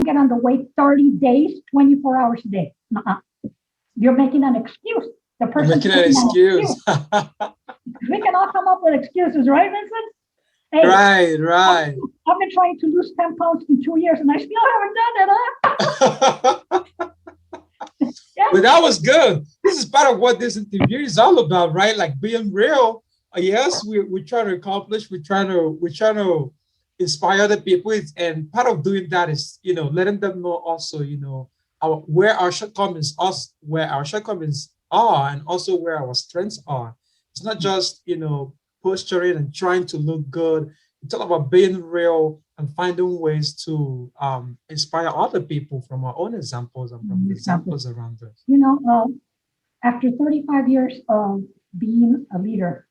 get on the way 30 days, 24 hours a day. Nuh-uh. You're making an excuse. The You're person's making an making excuse. We can all come up with excuses, right, Vincent? Hey, Right. I've been trying to lose 10 pounds in 2 years and I still haven't done it, huh? Yeah. But that was good. This is part of what this interview is all about, right? Like being real. Yes, we're trying to accomplish, we're trying to inspire the people. And part of doing that is, letting them know also, where our shortcomings are, and also where our strengths are. It's not just, posturing and trying to look good. It's all about being real and finding ways to inspire other people from our own examples and from the examples around us. After 35 years of being a leader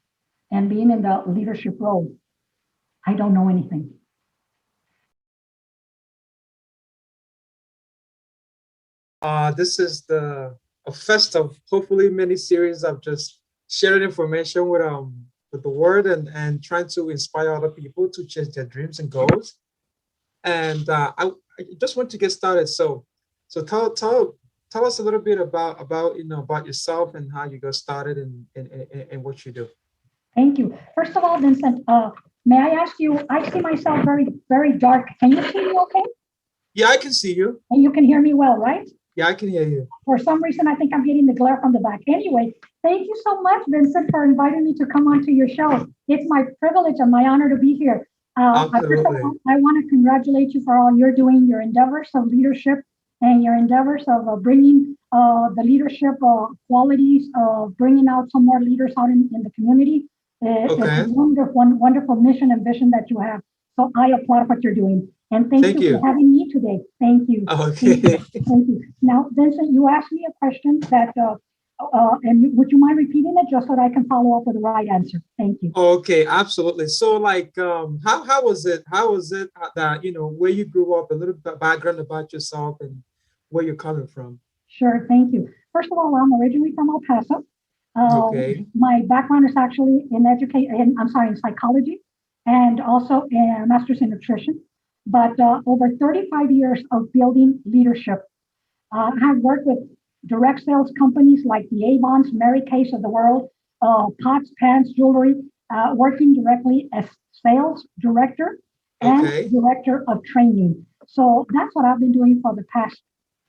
and being in the leadership role, I don't know anything. This is the first of hopefully many series of just sharing information with the world and trying to inspire other people to chase their dreams and goals. And I just want to get started. So tell us a little bit about yourself and how you got started and what you do. Thank you. First of all, Vincent, may I ask you, I see myself very, very dark. Can you see me okay? Yeah, I can see you. And you can hear me well, right? Yeah, I can hear you. For some reason, I think I'm getting the glare from the back. Anyway, thank you so much, Vincent, for inviting me to come onto your show. It's my privilege and my honor to be here. First of all, I want to congratulate you for all you're doing, your endeavors of leadership and your endeavors of bringing the leadership qualities of bringing out some more leaders out in the community. It's a wonderful mission and vision that you have. So I applaud what you're doing. And thank you for having me today. Thank you. Okay. Thank you. Now, Vincent, you asked me a question that, would you mind repeating it just so that I can follow up with the right answer? Thank you. Okay, absolutely. So, like, how was it? How was it that where you grew up, a little bit background about yourself and where you're coming from? Sure, thank you. First of all, I'm originally from El Paso. Okay. My background is actually in psychology and also a master's in nutrition. But over 35 years of building leadership, I have worked with direct sales companies like the Avions, Mary Kay's of the world, pots, pans, jewelry, working directly as sales director and director of training. So that's what I've been doing for the past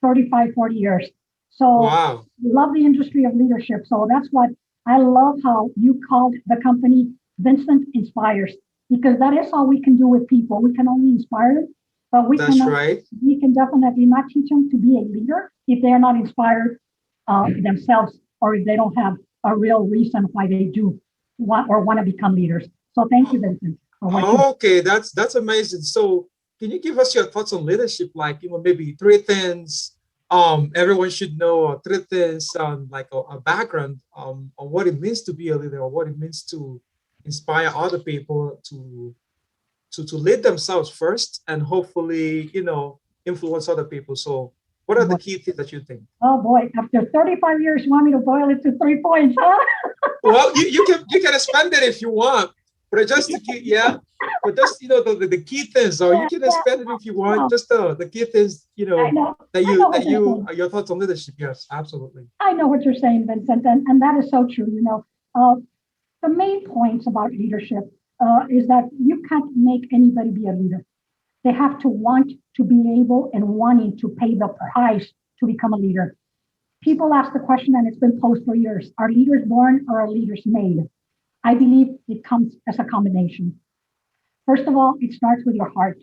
35, 40 years. So love the industry of leadership. So that's what I love how you called the company Vincent Inspires, because that is all we can do with people. We can only inspire them, but we can definitely not teach them to be a leader if they're not inspired themselves, or if they don't have a real reason why they do want to become leaders. So thank you, Vincent. Okay, that's amazing. So can you give us your thoughts on leadership? Like, maybe three things everyone should know, or three things like a background on what it means to be a leader, or what it means to inspire other people to lead themselves first and hopefully influence other people. So what are the key things that you think? Oh boy, after 35 years, you want me to boil it to 3 points, huh? Well, you can expand it if you want, but just to keep, but just the key things, or you can expand it if you want. Just the key things, your thoughts on leadership. Yes, absolutely. I know what you're saying, Vincent, and that is so true. The main points about leadership is that you can't make anybody be a leader. They have to want to be able and wanting to pay the price to become a leader. People ask the question, and it's been posed for years: are leaders born or are leaders made? I believe it comes as a combination. First of all, it starts with your heart.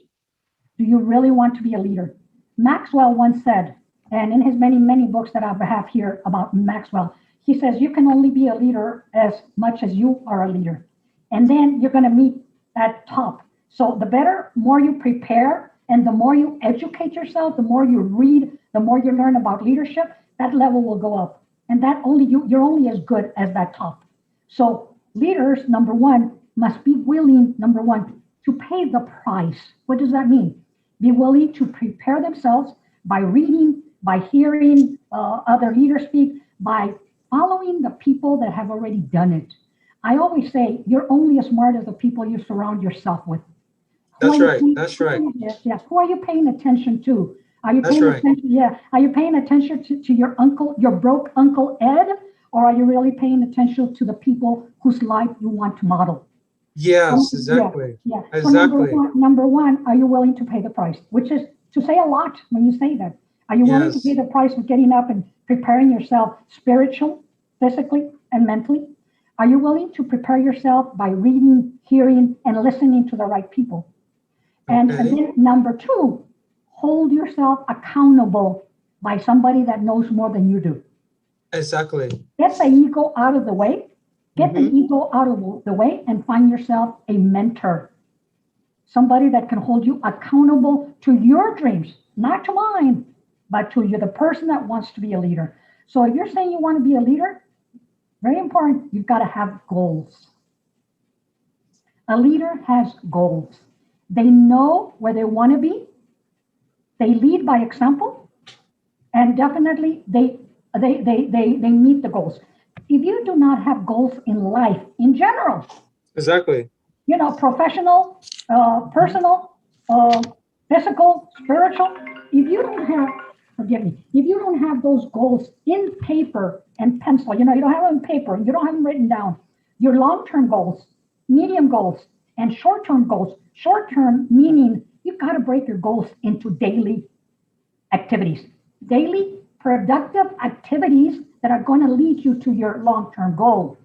Do you really want to be a leader? Maxwell once said, and in his many, many books that I have here about Maxwell, he says you can only be a leader as much as you are a leader. And then you're going to meet at top. So the better, more you prepare, and the more you educate yourself, the more you read, the more you learn about leadership, that level will go up. And that you're only as good as that top. So leaders, number one, must be willing, number one, to pay the price. What does that mean? Be willing to prepare themselves by reading, by hearing other leaders speak, by following the people that have already done it. I always say you're only as smart as the people you surround yourself with. That's right. That's right. Yes. Who are you paying attention to? Are you That's paying right. attention? Yeah. Are you paying attention to your uncle, your broke Uncle Ed? Or are you really paying attention to the people whose life you want to model? Yes, Yeah, exactly. yeah. So Exactly. number one, are you willing to pay the price? Which is to say a lot when you say that. Are you willing to pay Yes. the price of getting up and preparing yourself spiritual, physically, and mentally? Are you willing to prepare yourself by reading, hearing, and listening to the right people? And Okay. then number two, hold yourself accountable by somebody that knows more than you do. Exactly. Get the ego out of the way. Get the Mm-hmm. ego out of the way and find yourself a mentor, somebody that can hold you accountable to your dreams, not to mine, but to you, the person that wants to be a leader. So if you're saying you want to be a leader, very important, you've got to have goals. A leader has goals. They know where they want to be. They lead by example, and definitely they meet the goals. If you do not have goals in life in general, Exactly. professional, Mhm. personal, uh, physical, spiritual. If you don't have, forgive me, if you don't have those goals in paper and pencil, you don't have them in paper, you don't have them written down, your long-term goals, medium goals, and short-term goals. Short-term meaning you've got to break your goals into daily activities, daily productive activities that are going to lead you to your long-term goal.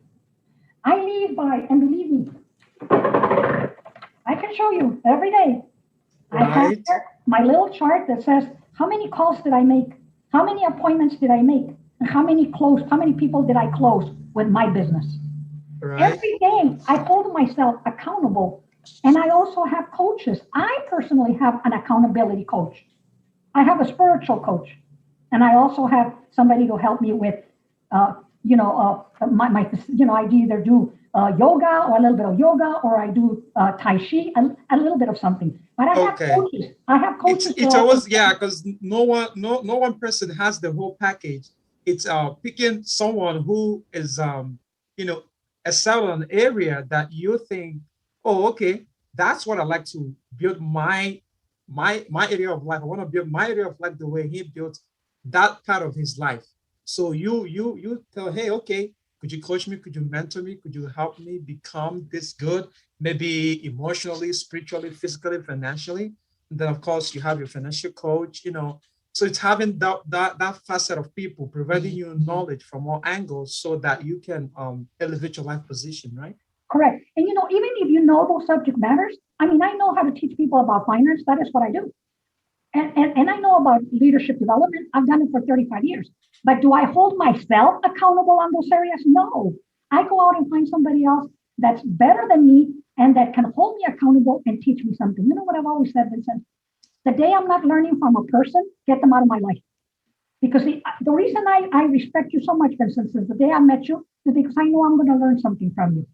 I lead by, and believe me, I can show you every day. I have Right. here my little chart that says how many calls did I make, how many appointments did I make, and how many people did I close with my business. Right. Every day I hold myself accountable, and I also have coaches. I personally have an accountability coach. I have a spiritual coach, and I also have somebody to help me with, I either do yoga or a little bit of yoga, or I do Tai Chi, a little bit of something. But I have Okay. coaches. I have coaches It's that always, yeah, because no one person has the whole package. It's picking someone who is you know excel in an area that you think, oh, okay, that's what I like to build my area of life. I want to build my area of life the way he built that part of his life. So you tell, hey, okay, could you coach me? Could you mentor me? Could you help me become this good? Maybe emotionally, spiritually, physically, financially. And then of course you have your financial coach, so it's having that facet of people providing you knowledge from all angles so that you can elevate your life position, right? correct. And even if you know those subject matters, I mean, I know how to teach people about finance. That is what I do. And I know about leadership development. I've done it for 35 years. But do I hold myself accountable on those areas? No. I go out and find somebody else that's better than me and that can hold me accountable and teach me something. You know what I've always said, Vincent? The day I'm not learning from a person, get them out of my life. Because the reason I respect you so much, Vincent, since the day I met you, is because I know I'm going to learn something from you.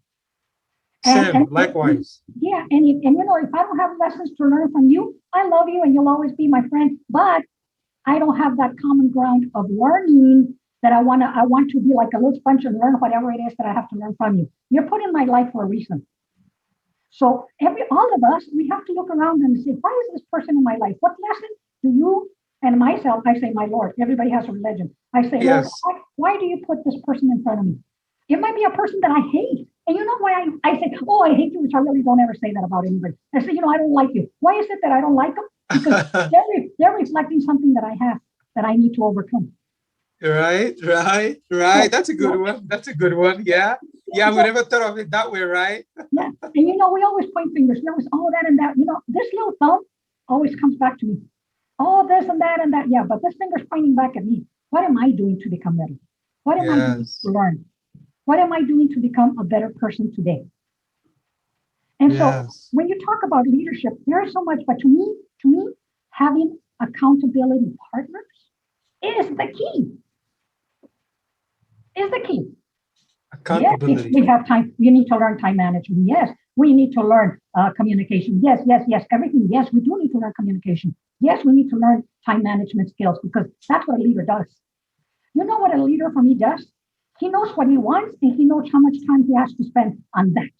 And Same, likewise. yeah, if I don't have lessons to learn from you, I love you and you'll always be my friend. But I don't have that common ground of learning that I want to be like a little sponge and learn whatever it is that I have to learn from you. You're put in my life for a reason. So all of us, we have to look around and say, why is this person in my life? What lesson do you and myself, I say, my Lord, everybody has a religion. I say, Lord, Yes. why do you put this person in front of me? It might be a person that I hate. And you know why I say, oh, I hate you, which I really don't ever say that about anybody. I say, I don't like you. Why is it that I don't like them? Because they're reflecting something that I have that I need to overcome. Right, right, right. So, That's a yeah, good one. That's a good one. Yeah. Yeah, we so never thought of it that way, right? yeah. And we always point fingers. We always, oh, that and that. This little thumb always comes back to me. Oh, this and that and that. Yeah, but this finger's pointing back at me. What am I doing to become better? What am I doing to Yes. learn? What am I doing to become a better person today? And so Yes. when you talk about leadership, there is so much, but to me, having accountability partners is the key, is the key. Yes, we Accountability. have time. We need to learn time management. Yes, we need to learn communication. Yes, yes, yes, everything. Yes, we do need to learn communication. Yes, we need to learn time management skills because that's what a leader does. You know what a leader for me does? He knows what he wants and he knows how much time he has to spend on that.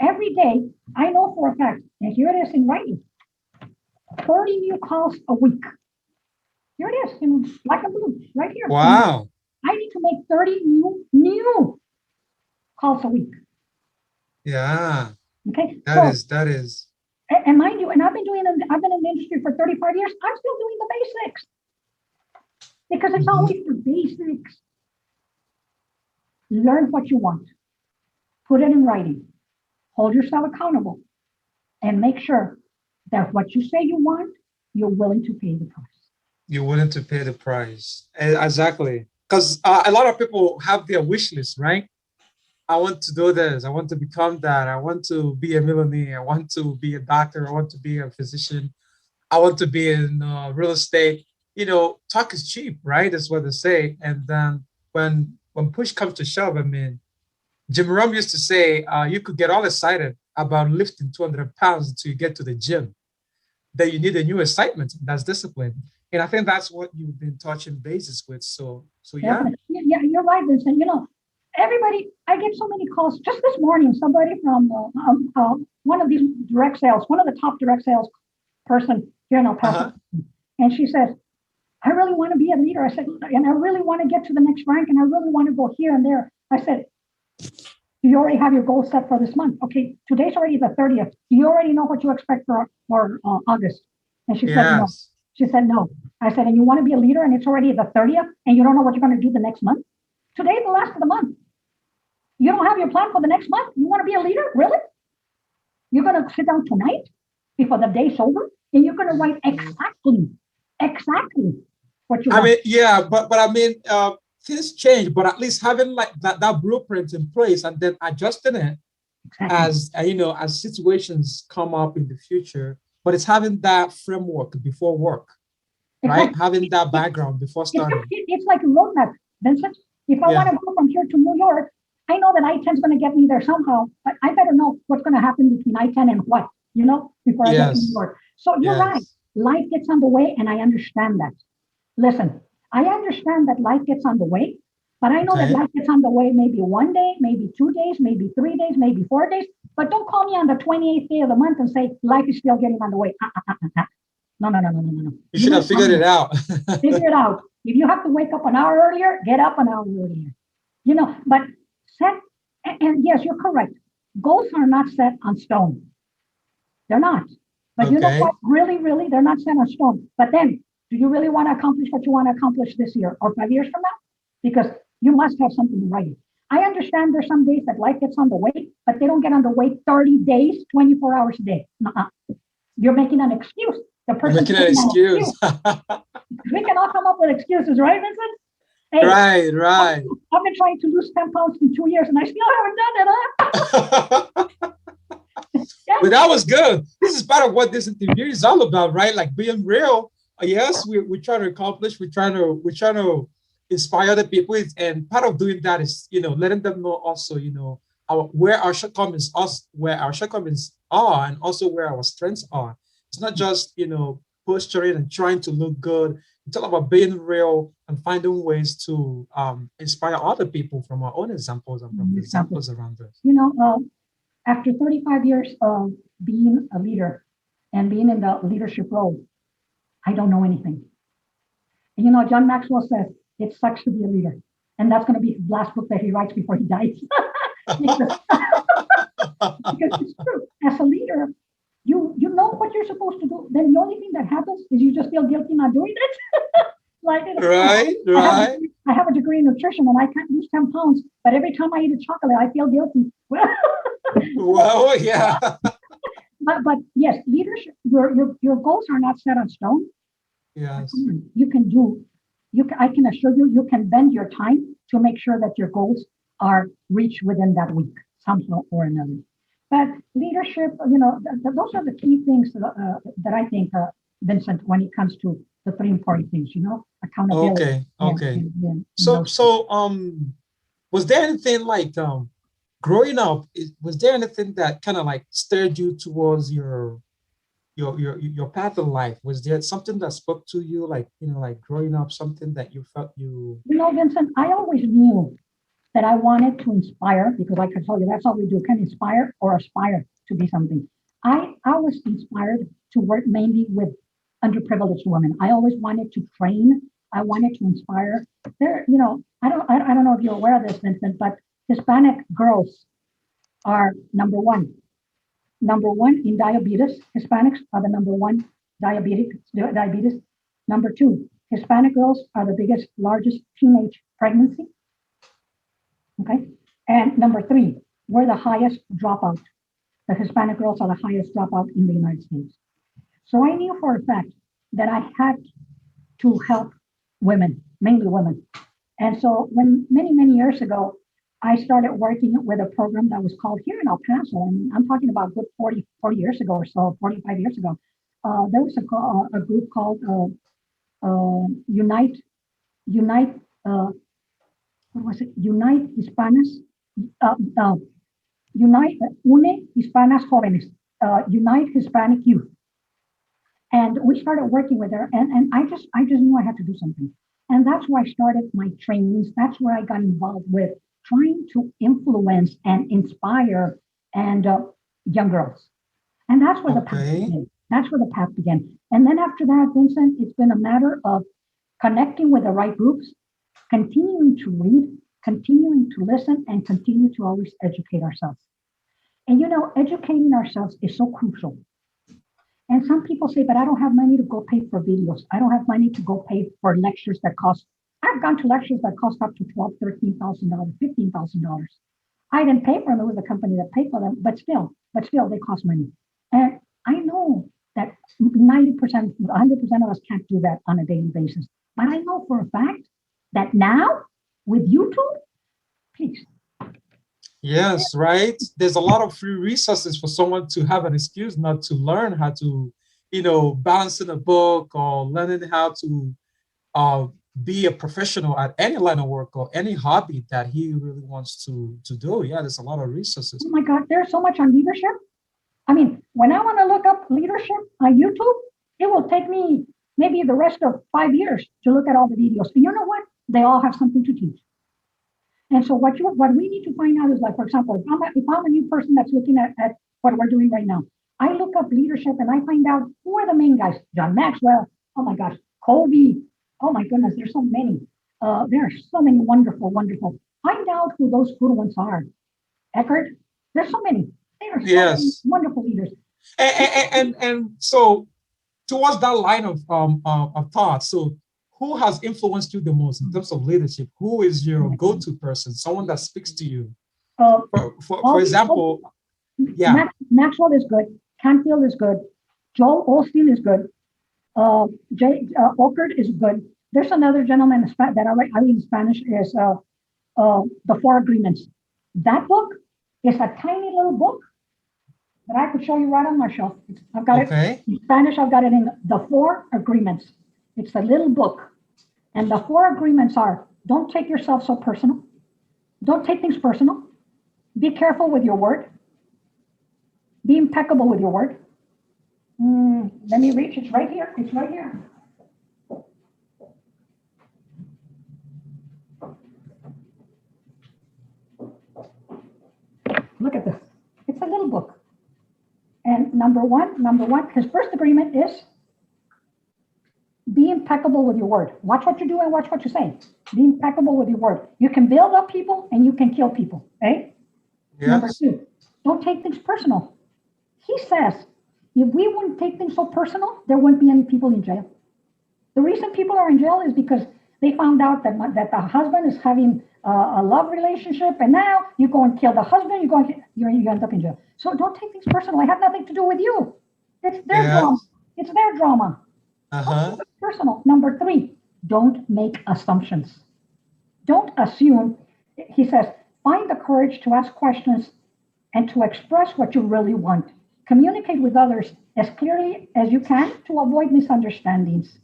Every day, I know for a fact, and here it is in writing, 30 new calls a week. Here it is, black and blue, right here. Wow. I need to make 30 new calls a week. Yeah. Okay. That is. And mind you, and I've been in the industry for 35 years. I'm still doing the basics because it's always the basics. Learn what you want, put it in writing, hold yourself accountable, and make sure that what you say you want, you're willing to pay the price. You're willing to pay the price. Exactly. Because a lot of people have their wish list, right? I want to do this. I want to become that. I want to be a millionaire. I want to be a doctor. I want to be a physician. I want to be in real estate. Talk is cheap, right? That's what they say. And then when push comes to shove, I mean, Jim Rohn used to say, you could get all excited about lifting 200 pounds until you get to the gym. That you need a new excitement. That's discipline. And I think that's what you've been touching bases with. So yeah. Yeah, you're right, Vincent. Everybody, I get so many calls. Just this morning, somebody from one of these direct sales, one of the top direct sales person here in El Paso, and she says, I really want to be a leader. I said, and I really want to get to the next rank, and I really want to go here and there. I said, do you already have your goal set for this month? Okay, today's already the 30th. Do you already know what you expect for August? And she said, no. She said, no. I said, and you want to be a leader and it's already the 30th and you don't know what you're going to do the next month? Today's the last of the month. You don't have your plan for the next month? You want to be a leader? Really? You're going to sit down tonight before the day's over and you're going to write exactly what you want. I mean, yeah, but I mean, things change, but at least having like that blueprint in place and then adjusting it as as situations come up in the future. But it's having that framework before work, right? Having that background before starting. It's like a roadmap, Vincent. If I want to go from here to New York, I know that I-10 is going to get me there somehow, but I better know what's going to happen between I-10 and what, before I get to New York. So you're right. Life gets on the way, and I understand that. Listen, I understand that life gets on the way, but I know that life gets on the way maybe 1 day, maybe 2 days, maybe 3 days, maybe 4 days. But don't call me on the 28th day of the month and say life is still getting on the way. No. You should have figured it out. Figure it out. If you have to wake up an hour earlier, get up an hour earlier. But set, and yes, you're correct. Goals are not set on stone. They're not. But you know what? Really, they're not set on stone. But then, do you really want to accomplish what you want to accomplish this year or 5 years from now? Because you must have something to write. I understand there's some days that life gets on the way, but they don't get on the way 30 days, 24 hours a day. You're making an excuse. The person making an excuse. We can all come up with excuses, right, Vincent? Hey, right. I've been trying to lose 10 pounds in 2 years and I still haven't done it, huh? But that was good. This is part of what this interview is all about, right? Like being real. Yes, we're trying to accomplish, we're trying to inspire the people. And part of doing that is, letting them know also, where our shortcomings are and also where our strengths are. It's not just, posturing and trying to look good. It's all about being real and finding ways to inspire other people from our own examples and from the examples around us. After 35 years of being a leader and being in the leadership role, I don't know anything. And John Maxwell says, it sucks to be a leader. And that's going to be his last book that he writes before he dies. because it's true. As a leader, you know what you're supposed to do. Then the only thing that happens is you just feel guilty not doing it. Right. I have a degree in nutrition and I can't lose 10 pounds, but every time I eat a chocolate, I feel guilty. Well, yeah. But yes, leadership, your goals are not set on stone. Yes. You can do, I can assure you, you can bend your time to make sure that your goals are reached within that week, somehow or another. But leadership, those are the key things that I think, Vincent, when it comes to the 3 important things, accountability. Okay. So, was there anything like growing up? Was there anything that kind of like stirred you towards your path in life? Was there something that spoke to you, like like growing up, something that you felt you? Vincent, I always knew that I wanted to inspire, because like I told you, that's all we do, can inspire or aspire to be something. I was inspired to work mainly with underprivileged women. I always wanted to train. I wanted to inspire. There, I don't know if you're aware of this, Vincent, but Hispanic girls are number one. Number one in diabetes. Hispanics are the number one diabetes. Number two, Hispanic girls are the largest teenage pregnancy. Okay. And number three, we're the highest dropout. The Hispanic girls are the highest dropout in the United States. So I knew for a fact that I had to help women, mainly women. And so when many years ago, I started working with a program that was called here in El Paso, and I'm talking about good 40 years ago or so, 45 years ago. There was a group called Unite, what was it? Unite Hispanas, uh, uh, Une Hispanas Jóvenes, Unite Hispanic Youth. And we started working with her, and I just knew I had to do something. And that's where I started my trainings. That's where I got involved with trying to influence and inspire and young girls. And that's where the path began. That's where the path began. And then after that, Vincent, it's been a matter of connecting with the right groups, continuing to read, continuing to listen, and continue to always educate ourselves. And educating ourselves is so crucial. And some people say, but I don't have money to go pay for videos. I don't have money to go pay for lectures that cost. I've gone to lectures that cost up to $12,000, $13,000, $15,000. I didn't pay for them. It was a company that paid for them, but still, they cost money. And I know that 90%, 100% of us can't do that on a daily basis. But I know for a fact that now with YouTube, please. Yes, right. There's a lot of free resources for someone to have an excuse not to learn how to, balance in a book or learning how to uh, be a professional at any line of work or any hobby that he really wants to do. Yeah, there's a lot of resources. Oh my God, there's so much on leadership. I mean, when I want to look up leadership on YouTube, it will take me maybe the rest of 5 years to look at all the videos. And you know what? They all have something to teach. And so what we need to find out is, like, for example, if I'm a new person that's looking at what we're doing right now, I look up leadership and I find out who are the main guys. John Maxwell, oh my gosh, Kobe, oh my goodness, there's so many. There are so many wonderful. Find out who those good ones are. Eckhart, there's so many. There are so many wonderful leaders. And so towards that line of thought, so who has influenced you the most in terms of leadership? Who is your go-to person? Someone that speaks to you. For example, yeah. Maxwell is good. Canfield is good. Joel Osteen is good. Ockert is good. There's another gentleman that I read in Spanish is The Four Agreements. That book is a tiny little book that I could show you right on my shelf. I've got it in Spanish. I've got it in The Four Agreements. It's a little book. And the four agreements are: don't take yourself so personal. Don't take things personal. Be careful with your word. Be impeccable with your word. Let me reach. It's right here. It's right here. Look at this. It's a little book. And number one, his first agreement is be impeccable with your word. Watch what you do and watch what you say. Be impeccable with your word. You can build up people and you can kill people. Okay? Yes. Number two, don't take things personal. He says, if we wouldn't take things so personal, there wouldn't be any people in jail. The reason people are in jail is because they found out that the husband is having a love relationship, and now you go and kill the husband, you end up in jail. So don't take things personal. It has nothing to do with you. It's their drama. It's their drama. Personal. Number three, don't make assumptions. Don't assume. He says, find the courage to ask questions and to express what you really want. Communicate with others as clearly as you can to avoid misunderstandings.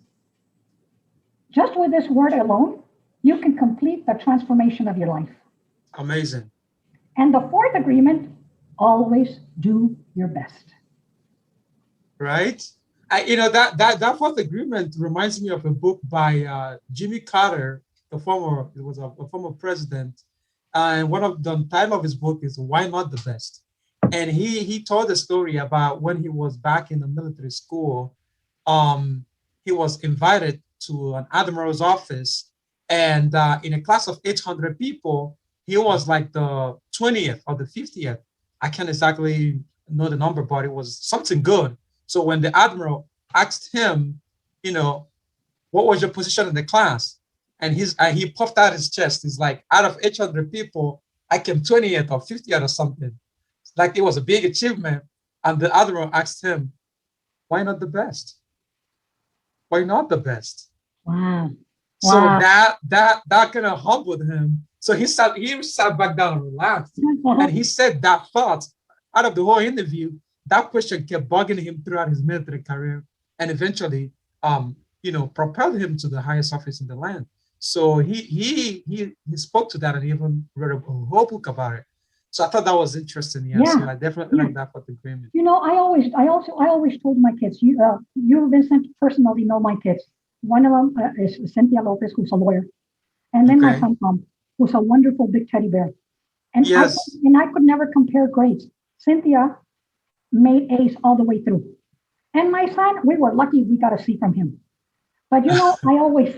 Just with this word alone, you can complete the transformation of your life. Amazing. And the fourth agreement, always do your best. Right? That fourth agreement reminds me of a book by Jimmy Carter, a former president. And one of the title of his book is Why Not the Best? And he told a story about when he was back in the military school. he was invited to an admiral's office, and in a class of 800 people, he was like the 20th or the 50th. I can't exactly know the number, but it was something good. So when the admiral asked him, you know, what was your position in the class? And he puffed out his chest. He's like, out of 800 people, I came 20th or 50th or something. Like it was a big achievement. And the admiral asked him, why not the best? Why not the best? Wow. So Wow. that kind of humbled him. So he sat back down and relaxed. And he said that thought out of the whole interview, that question kept bugging him throughout his military career, and eventually, propelled him to the highest office in the land. So he spoke to that and even wrote a whole book about it. So I thought that was interesting. Yeah. So Yeah. I definitely like that for the agreement. I always told my kids, you, Vincent, personally know my kids. One of them is Cynthia Lopez, who's a lawyer, and then my Okay. son Tom, who's a wonderful big teddy bear. And Yes. I could never compare grades. Cynthia made A's all the way through, and my son, we were lucky we got a C from him. But I always,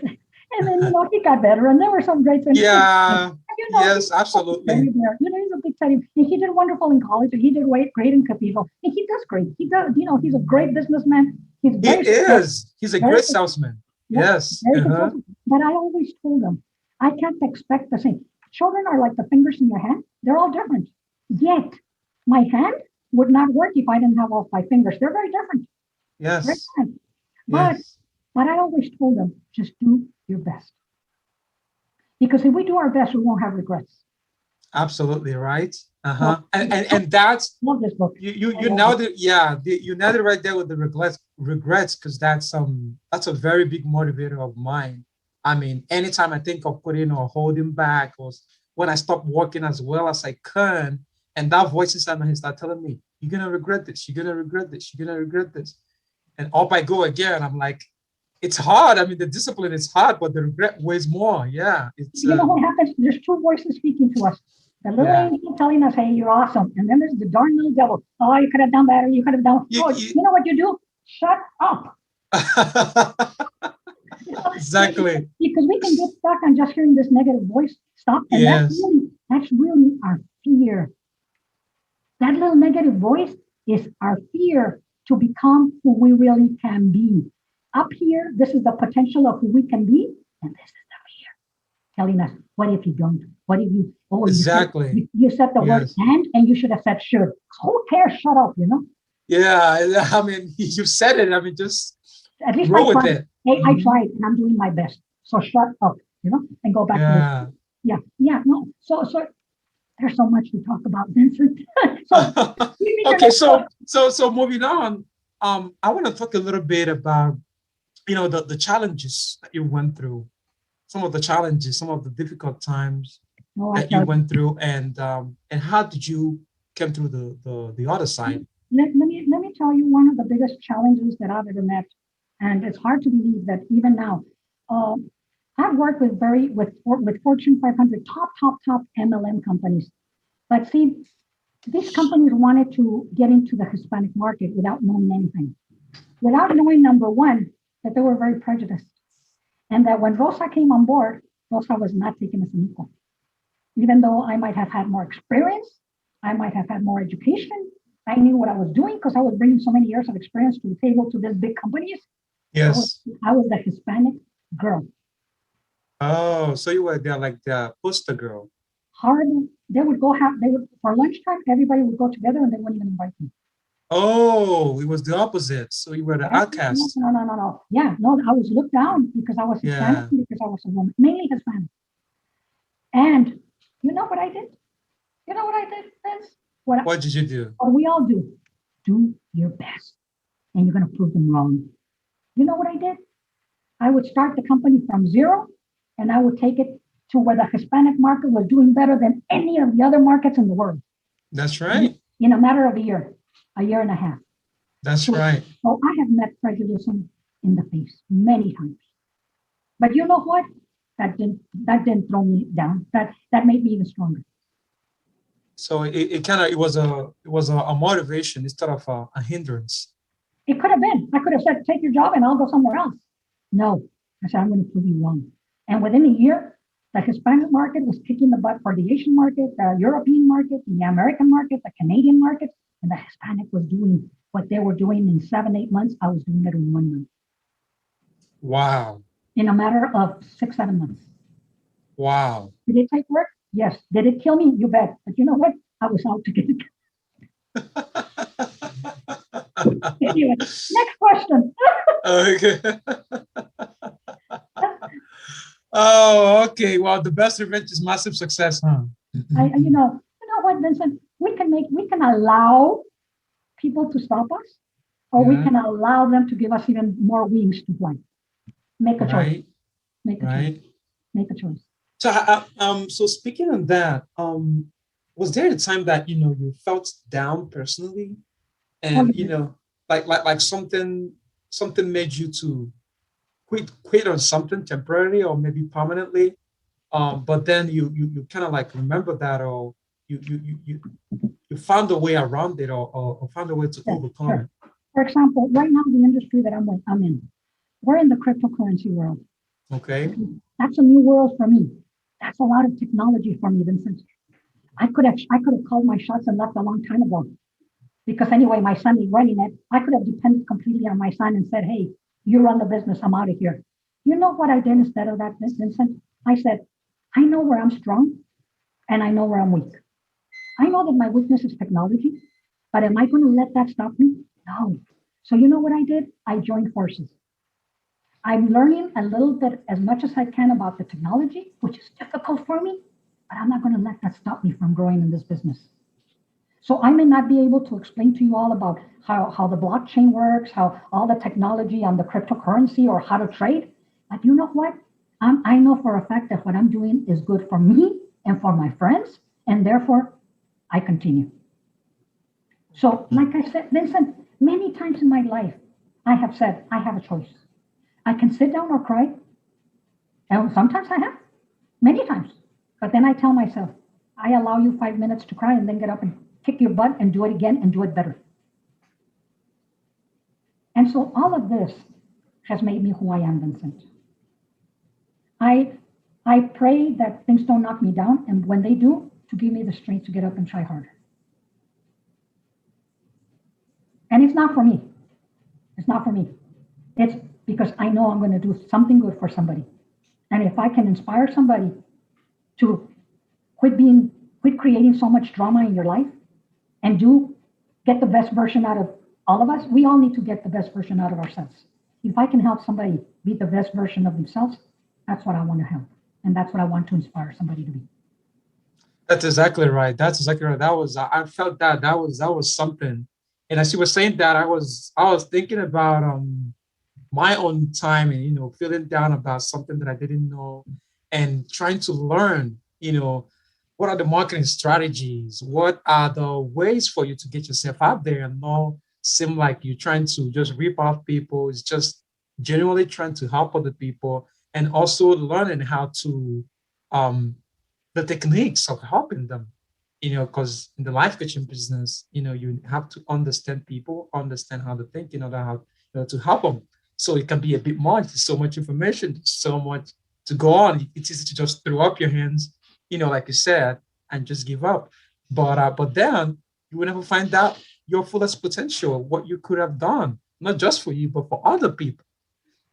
and then he got better, and there were some grades. And Yeah. Yes, he's a teddy absolutely. bear. He's a big teddy. And he did wonderful in college, and he did great in Cathedral. And he does great. He does. He's a great businessman. He's He very successful. is. He's a Very great successful. salesman. Yep, Yes. very Uh-huh. successful. But I always told them, I can't expect the same. Children are like the fingers in your hand. They're all different. Yet, my hand would not work if I didn't have all five fingers. They're very different. Very Yes. different. But Yes. but I always told them, just do your best. Because if we do our best, we won't have regrets. Absolutely right. So Uh-huh. And that's love this book. I you love nailed it. it. Yeah, you nailed it right there with the regrets, because that's a very big motivator of mine. I mean, anytime I think of putting or holding back, or when I stop working as well as I can, and that voice inside my head start telling me, you're gonna regret this, you're gonna regret this, you're gonna regret this. And up I go again. I'm like, it's hard. I mean, the discipline is hard, but the regret weighs more. Yeah. It's You know what happens? There's two voices speaking to us. The little yeah. angel telling us, hey, you're awesome. And then there's the darn little devil. Oh, you could have done better. You could have done. You, Oh, you you know what you do? Shut up. exactly. Because we can get stuck on just hearing this negative voice. Stop. And Yes. that's really our fear. That little negative voice is our fear to become who we really can be. Up here, this is the potential of who we can be, and this is the fear telling us, what if you don't? What if you, oh, Exactly. you said the word Yes. and you should have said should. Who cares? Shut up. Yeah. I mean, you said it. I mean, just At least I roll with tried. it. Hey, I Mhm. tried and I'm doing my best. So shut up, and go back to this. Yeah. Yeah, no. So there's so much to talk about, Vincent. So give me the Okay. next book. So moving on. I want to talk a little bit about the challenges that you went through, some of the challenges, some of the difficult times Oh, I that you tell you. went through, and how did you come through the other side? Let me tell you one of the biggest challenges that I've ever met, and it's hard to believe that even now. Um, I've worked with Fortune 500 top MLM companies, but see, these companies wanted to get into the Hispanic market without knowing anything, without knowing number one that they were very prejudiced, and that when Rosa came on board, Rosa was not taken as an equal, even though I might have had more experience, I might have had more education. I knew what I was doing because I was bringing so many years of experience to the table to these big companies. I was, Yes. I was the Hispanic girl. Oh, so you were there like the poster girl. Horrible. They would, for lunchtime, everybody would go together and they wouldn't even invite me. Oh, it was the opposite. So you were the Yeah, no, outcast. no, no, no, no. Yeah, no, I was looked down because I was Hispanic Yeah. and because I was a woman, mainly Hispanic. And you know what I did? You know what I did, Vince? What did you do? What we all do. Do your best. And you're going to prove them wrong. You know what I did? I would start the company from zero and I would take it to where the Hispanic market was doing better than any of the other markets in the world That's right. in a matter of a year and a half. That's So, right. so I have met prejudice in the face many times. But you know what? That didn't throw me down. That made me even stronger. So it kind of it was a motivation instead of a hindrance. It could have been. I could have said, take your job and I'll go somewhere else. No. I said, I'm going to prove you wrong. And within a year, the Hispanic market was kicking the butt for the Asian market, the European market, the American market, the Canadian market, and the Hispanic was doing what they were doing in 7, 8 months. I was doing it in 1 month, Wow. in a matter of 6, 7 months. Wow. Did it take work? Yes. Did it kill me? You bet. But you know what? I was out to get it. Anyway, next question. Okay. Oh, okay. Well, the best revenge is massive success, huh? You know what, Vincent? We can allow people to stop us, or we Yeah. can allow them to give us even more wings to fly. Make a choice. Right. Make a choice. Right. Make a choice. So, so speaking of that, was there a time that you felt down personally, Oh, and like something made you to quit on something temporarily or maybe permanently, but then you kind of like remember that, or you found a way around it, or found a way to yeah, overcome sure. it. For example, right now, the industry that I'm in, we're in the cryptocurrency world. Okay. Okay? That's a new world for me. That's a lot of technology for me, Vincent. I could have called my shots and left a long time ago because anyway, my son is running it. I could have depended completely on my son and said, "Hey, you run the business. I'm out of here." You know what I did instead of that, Vincent? I said, "I know where I'm strong and I know where I'm weak. I know that my weakness is technology, but am I going to let that stop me? No." So you know what I did? I joined forces. I'm learning a little bit as much as I can about the technology, which is difficult for me, but I'm not going to let that stop me from growing in this business. So I may not be able to explain to you all about how the blockchain works, how all the technology on the cryptocurrency or how to trade. But you know what? I know for a fact that what I'm doing is good for me and for my friends, and therefore I continue. So, like I said, Vincent, many times in my life, I have said I have a choice. I can sit down or cry, and sometimes I have, many times. But then I tell myself, I allow you 5 minutes to cry and then get up and kick your butt and do it again and do it better. And so all of this has made me who I am, Vincent. I I pray that things don't knock me down, and when they do, to give me the strength to get up and try harder. And it's not for me. It's not for me. It's because I know I'm going to do something good for somebody. And if I can inspire somebody to quit creating so much drama in your life and do get the best version out of all of us, we all need to get the best version out of ourselves. If I can help somebody be the best version of themselves, that's what I want to help. And that's what I want to inspire somebody to be. That's exactly right. That's exactly right. That was I felt that was something. And as you were saying that, I was thinking about my own time, and feeling down about something that I didn't know, and trying to learn, what are the marketing strategies, what are the ways for you to get yourself out there and not seem like you're trying to just rip off people. It's just genuinely trying to help other people, and also learning how to um the techniques of helping them, because in the life coaching business, you have to understand people, understand how to think, how to help them. So it can be a bit much. There's so much information, so much to go on. It's easy to just throw up your hands, like you said, and just give up. But then you will never find out your fullest potential, what you could have done, not just for you, but for other people.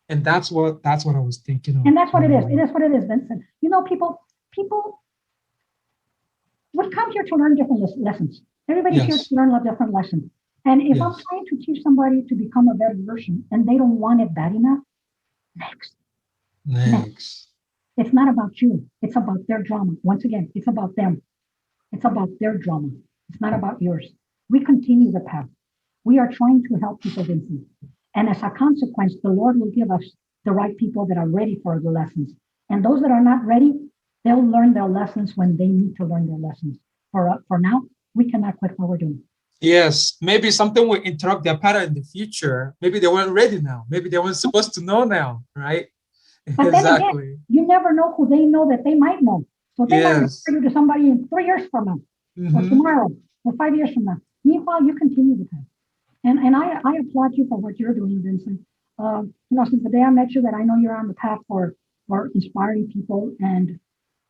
And that's what I was thinking of. And that's what it is. It is what it is, Vincent. People we come here to learn different lessons. Everybody's here to Yes, learn a different lesson. And if I'm yes, trying to teach somebody to become a better version and they don't want it bad enough, next, next. next. It's not about you. It's about their drama. Once again, it's about them. It's about their drama. It's not about yours. We continue the path. We are trying to help people, Vincent. And as a consequence, the Lord will give us the right people that are ready for the lessons. And those that are not ready, they'll learn their lessons when they need to learn their lessons. For now, we cannot quit what we're doing. Yes, maybe something will interrupt their pattern in the future. Maybe they weren't ready now. Maybe they weren't supposed to know now, right? But then again, Exactly. you never know who they know that they might know. So they might refer Yes. you to somebody in 3 years from now, or Hmm. tomorrow, or 5 years from now. Meanwhile, you continue the path. And I applaud you for what you're doing, Vincent. Since the day I met you, that I know you're on the path for inspiring people and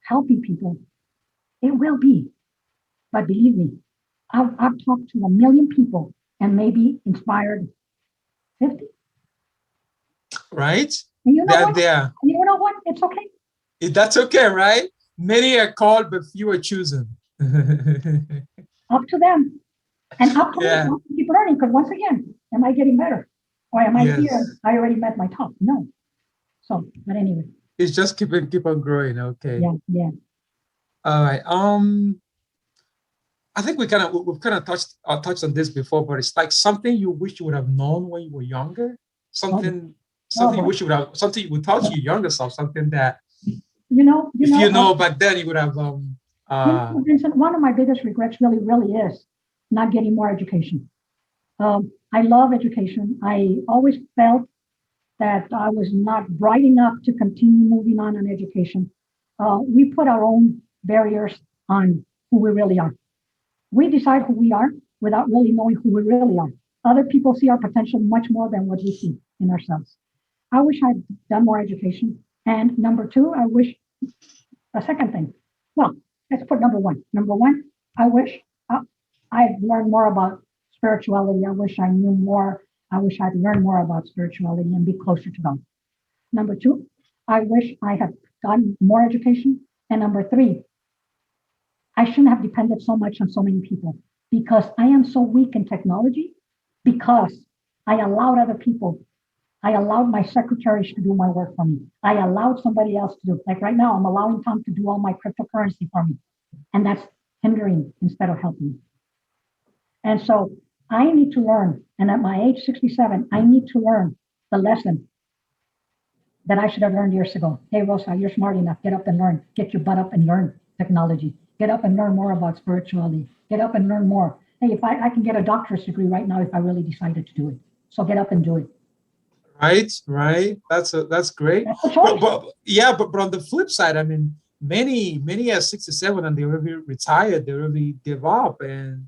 helping people. It will be, but believe me, I've talked to a million people and maybe inspired 50. Right? And you know That what? there. You know what? It's okay. That's okay, right? Many are called, but few are chosen. Up to them and up to me. I Yeah. have to keep learning because once again, am I getting better? Or am I here? Yes. I already met my top. No. So, but anyway, It's just keep on growing. Okay. yeah, yeah. All right. I think we've kind of touched on this before, but it's like something you wish you would have known when you were younger. Oh, Something oh something you boy. wish you would have something you would taught your younger self. Something that if you You know, know back then you would have Vincent, one of my biggest regrets really, really is not getting more education. I love education. I always felt that I was not bright enough to continue moving on education. We put our own barriers on who we really are. We decide who we are without really knowing who we really are. Other people see our potential much more than what we see in ourselves. I wish I'd done more education. And number two, I wish a second thing. Well, let's put number one. Number one, I wish I'd learned more about spirituality. I wish I knew more. I wish I'd learned more about spirituality and be closer to God. Number two, I wish I had gotten more education. And number three, I shouldn't have depended so much on so many people because I am so weak in technology because I allowed other people. I allowed my secretaries to do my work for me. I allowed somebody else to do it. Like right now, I'm allowing Tom to do all my cryptocurrency for me. And that's hindering instead of helping. And so I need to learn. And at my age 67, I need to learn the lesson that I should have learned years ago. Hey, Rosa, you're smart enough. Get up and learn. Get your butt up and learn technology. Get up and learn more about spirituality. Get up and learn more. Hey, if I can get a doctorate degree right now if I really decided to do it. So get up and do it. right. That's great. That's a choice. But on the flip side, I mean, many are 67 and they already retired, they already give up, and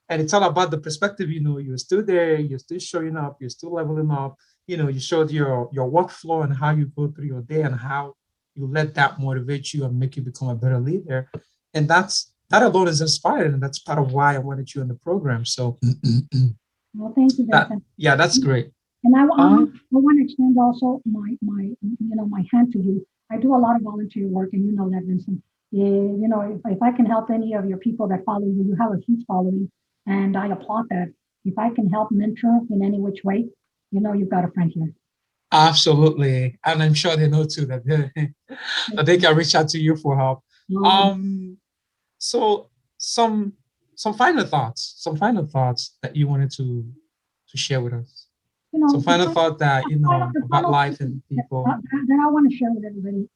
it's all about the perspective. You're still there, you're still showing up, you're still leveling up. You showed your workflow and how you go through your day and how you let that motivate you and make you become a better leader. And that alone is inspiring, and that's part of why I wanted you in the program. So Well, thank you, Vincent. yeah, that's great. And Um, I want to extend also my hand to you. I do a lot of volunteer work, and you know that, Vincent. If I can help any of your people that follow you, you have a huge following, and I applaud that. If I can help mentor in any which way, you've got a friend here. Absolutely. And I'm sure they know too that that they can reach out to you for help. Um, Um, so some some final thoughts that you wanted to share with us. Some the final thought that the about final life thing and people. that I want to share with everybody,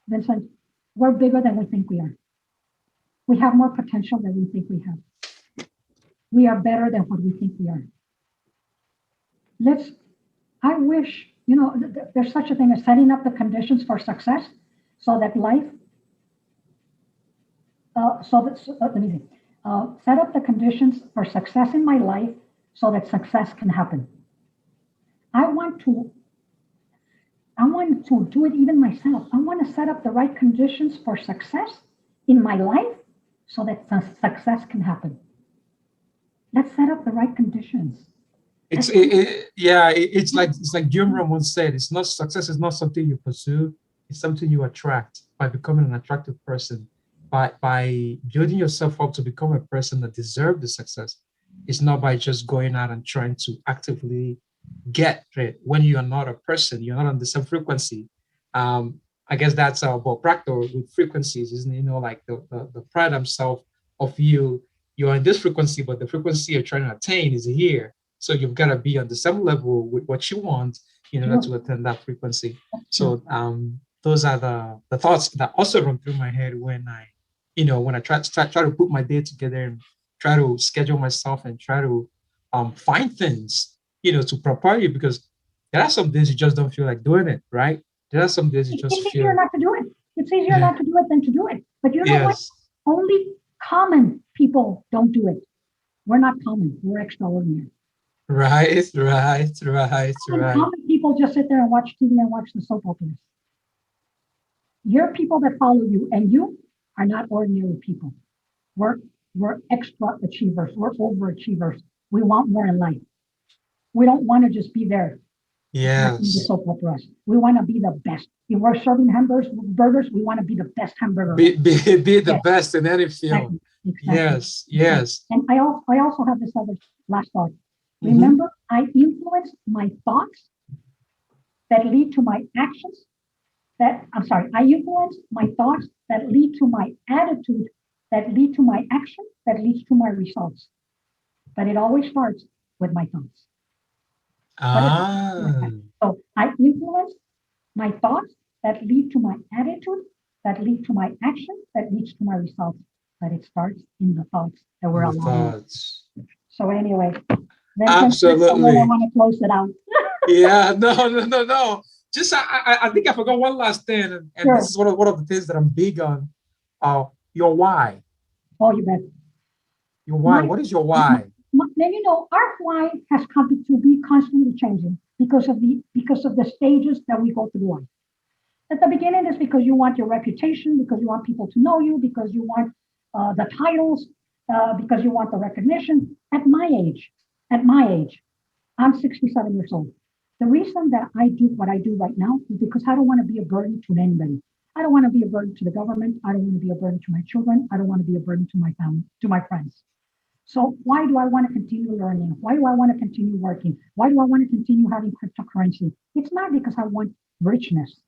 Vincent, we're bigger than we think we are. We have more potential than we think we have. We are better than what we think we are. Let's I wish, there's such a thing as setting up the conditions for success so that life, let me see, set up the conditions for success in my life so that success can happen. I want to, I want to do it even myself. I want to set up the right conditions for success in my life so that success can happen. Let's set up the right conditions. It's like Jim Rohn once said, it's not success is not something you pursue, it's something you attract by becoming an attractive person, by building yourself up to become a person that deserves the success. It's not by just going out and trying to actively get it when you are not a person, you're not on the same frequency. I guess that's about practical with frequencies, isn't it? Like the pride himself of you're in this frequency, but the frequency you're trying to attain is here. So you've got to be on the same level with what you want in order to attain that frequency. So those are the thoughts that also run through my head when I try to put my day together and try to schedule myself and try to find things to prepare you, because there are some days you just don't feel like doing it, right? There are some days you just It's easier feel, not to do it. It's easier yeah, not to do it than to do it. But you know what? yes, Only common people don't do it. We're not common. We're extraordinary. right. Common people people just sit there and watch TV and watch the soap operas. You're people that follow you, and you are not ordinary people. We're we're extra achievers. We're overachievers. We want more in life. We don't want to just be there watching the Yes. soap operas. We want to be the best. If we're serving burgers, we want to be the best hamburger. Be the Yes, best in any field. exactly, exactly, Yes, exactly. yes. And I also have this other last thought. Hmm. Remember, I influence my thoughts that lead to my actions. I influence my thoughts that lead to my attitude, that lead to my action, that leads to my results. But it always starts with my thoughts. What is Ah, that? So I influence my thoughts that lead to my attitude, that lead to my action, that leads to my results. But it starts in the thoughts that we're the allowing. thoughts. So anyway, Vincent, this is the way I Absolutely. want to close it out. Yeah, no, no, no, no. Just I think I forgot one last thing, and this Sure. is one of the things that I'm big on. Your why. Oh, you bet. Your why. My, What is your my, why? now you know our why has come to be constantly changing because of the stages that we go through life. At the beginning, it's because you want your reputation, because you want people to know you, because you want the titles, because you want the recognition. At my age, I'm 67 years old. The reason that I do what I do right now is because I don't want to be a burden to anybody. I don't want to be a burden to the government. I don't want to be a burden to my children. I don't want to be a burden to my family, to my friends. So why do I want to continue learning? Why do I want to continue working? Why do I want to continue having cryptocurrency? It's not because I want richness.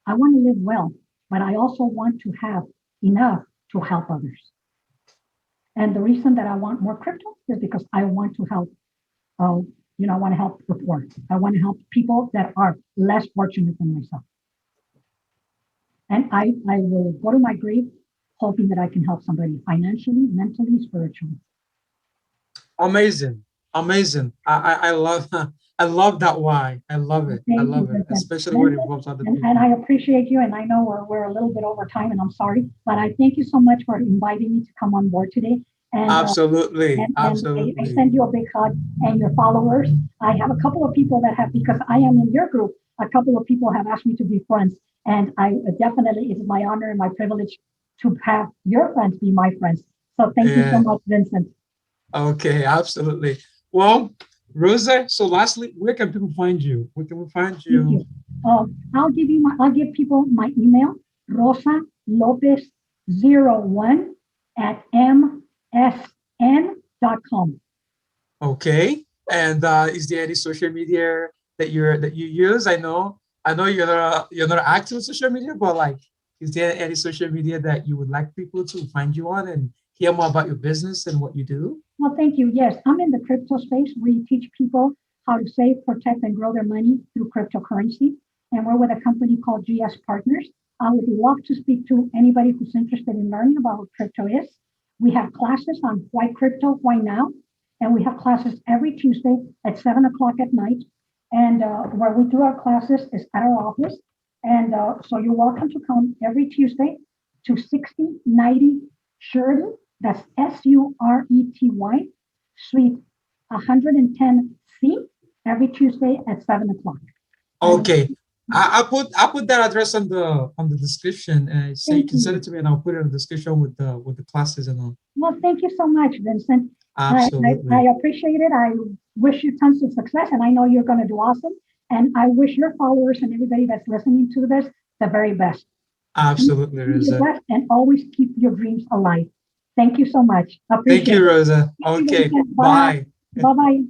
I want to live well, but I also want to have enough to help others. And the reason that I want more crypto is because I want to help, uh, I want to help the poor. I want to help people that are less fortunate than myself. And I will go to my grave hoping that I can help somebody financially, mentally, spiritually. Amazing, amazing. I love I love that why. I love it. I Thank you, love it, Vincent. especially when it Vincent, involves other and I people. appreciate you. And I know we're a little bit over time, and I'm sorry, but I thank you so much for inviting me to come on board today. And Absolutely, I absolutely. send you a big hug and your followers. I have a couple of people that have, because I am in your group, a couple of people have asked me to be friends. And I definitely, it's my honor and my privilege to have your friends be my friends. So thank you so Yeah. much, Vincent. Okay, absolutely. Well, Rosa, so lastly, where can people find you? Where can we find Thank you? you. I'll give people my email, Rosa Lopez 01 at msn.com. Okay. And is there any social media that you use? I know you're not active on social media, but like, is there any social media that you would like people to find you on and hear more about your business and what you do? Well, thank you. Yes, I'm in the crypto space. We teach people how to save, protect, and grow their money through cryptocurrency. And we're with a company called GS Partners. I would love to speak to anybody who's interested in learning about what crypto is. We have classes on why crypto, why now. And we have classes every Tuesday at 7 o'clock at night. And where we do our classes is at our office. And so you're welcome to come every Tuesday to 6090 Sheridan. That's Surety, Suite 110C, every Tuesday at 7 o'clock. And Okay. I put that address on the description and say you thank can send it you. to me and I'll put it in the description with the classes and all. Well, thank you so much, Vincent. I Absolutely. appreciate it. I wish you tons of success, and I know you're going to do awesome. And I wish your followers and everybody that's listening to this the very best. Absolutely, Do your Rosa. best and always keep your dreams alive. Thank you so much. Thank Appreciate you, it. Rosa. Thank you, Okay. Vincent. Bye. Bye. Bye bye.